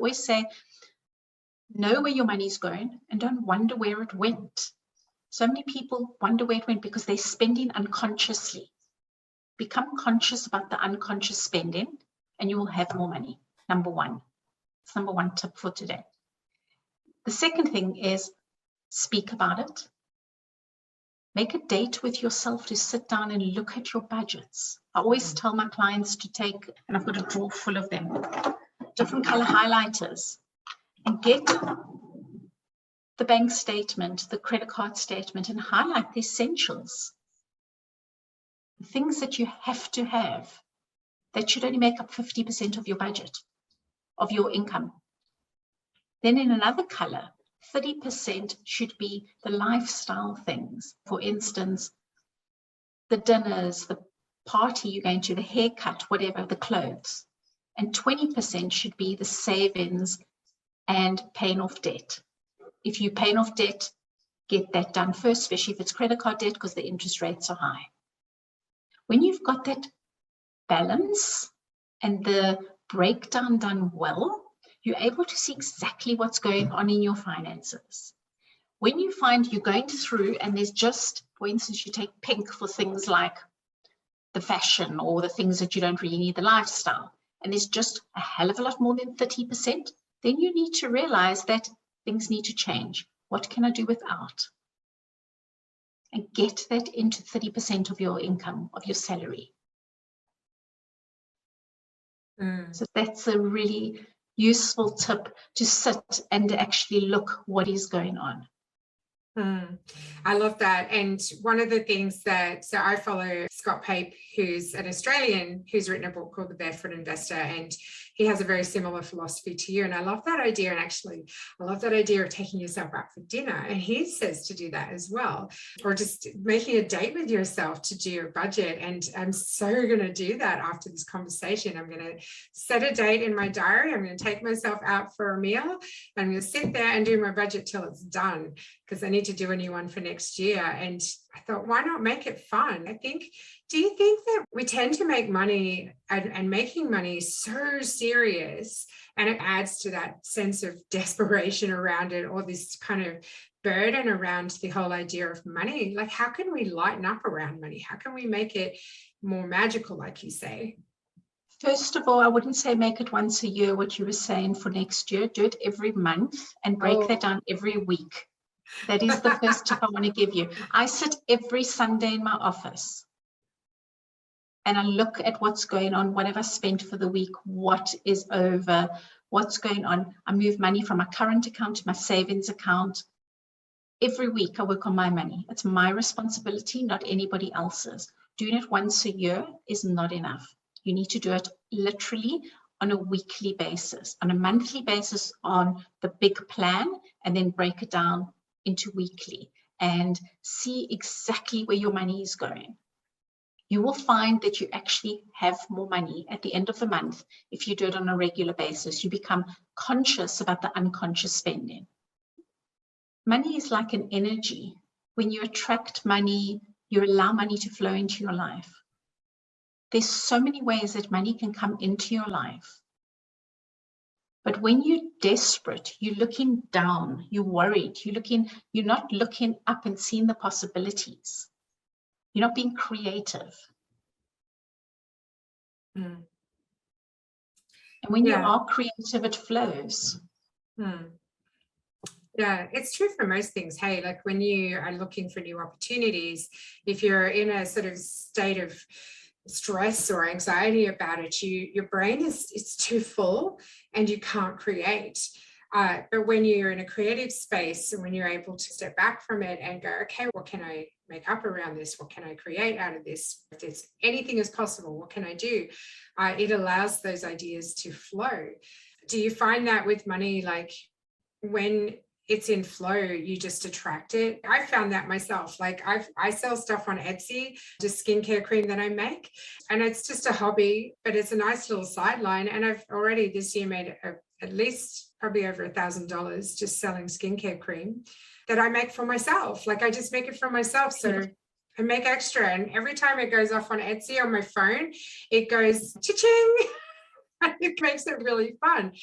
always say, know where your money's going and don't wonder where it went. So many people wonder where it went because they're spending unconsciously. Become conscious about the unconscious spending and you will have more money. Number one. It's number one tip for today. The second thing is speak about it. Make a date with yourself to sit down and look at your budgets. I always tell my clients to take, and I've got a drawer full of them, different color highlighters, and get the bank statement, the credit card statement, and highlight the essentials. The things that you have to have that should only make up 50% of your budget, of your income. Then in another color, 30% should be the lifestyle things. For instance, the dinners, the party you're going to, the haircut, whatever, the clothes. And 20% should be the savings and paying off debt. If you're paying off debt, get that done first, especially if it's credit card debt, because the interest rates are high. When you've got that balance and the breakdown done well, you're able to see exactly what's going on in your finances. When you find you're going through and there's just, for instance, you take pink for things like the fashion or the things that you don't really need, the lifestyle, and there's just a hell of a lot more than 30%, then you need to realize that things need to change. What can I do without? And get that into 30% of your income, of your salary. So that's a really useful tip, to sit and actually look what is going on. I love that. And one of the things that, so I follow Scott Pape, who's an Australian, who's written a book called The Barefoot Investor, and he has a very similar philosophy to you. And I love that idea. And actually, I love that idea of taking yourself out for dinner. And he says to do that as well, or just making a date with yourself to do your budget. And I'm so going to do that after this conversation. I'm going to set a date in my diary. I'm going to take myself out for a meal. I'm going to sit there and do my budget till it's done, because I need to do a new one for next year. And I thought, why not make it fun? Do you think that we tend to make money and making money so serious, and it adds to that sense of desperation around it, or this kind of burden around the whole idea of money? Like, how can we lighten up around money? How can we make it more magical, like you say? First of all, I wouldn't say make it once a year, what you were saying for next year. Do it every month and break that down every week. That is the first tip I want to give you. I sit every Sunday in my office and I look at what's going on, what have I spent for the week, what is over, what's going on. I move money from my current account to my savings account. Every week I work on my money. It's my responsibility, not anybody else's. Doing it once a year is not enough. You need to do it literally on a weekly basis, on a monthly basis on the big plan, and then break it down into weekly and see exactly where your money is going. You will find that you actually have more money at the end of the month if you do it on a regular basis. You become conscious about the unconscious spending. Money is like an energy. When you attract money, you allow money to flow into your life. There's so many ways that money can come into your life. But when you're desperate, you're looking down, you're worried, you're not looking up and seeing the possibilities. You're not being creative. And when you are creative, it flows. Yeah, it's true for most things. Hey, like when you are looking for new opportunities, if you're in a sort of state of stress or anxiety about it, your brain it's too full and you can't create. But when you're in a creative space and when you're able to step back from it and go, okay, what can I make up around this? What can I create out of this? If there's anything is possible, what can I do? It allows those ideas to flow. Do you find that with money, like when it's in flow, you just attract it? I found that myself. Like I sell stuff on Etsy, just skincare cream that I make, and it's just a hobby, but it's a nice little sideline. And I've already this year made at least probably over $1,000 just selling skincare cream that I make for myself. Like I just make it for myself. So I make extra, and every time it goes off on Etsy on my phone, it goes cha-ching. It makes it really fun.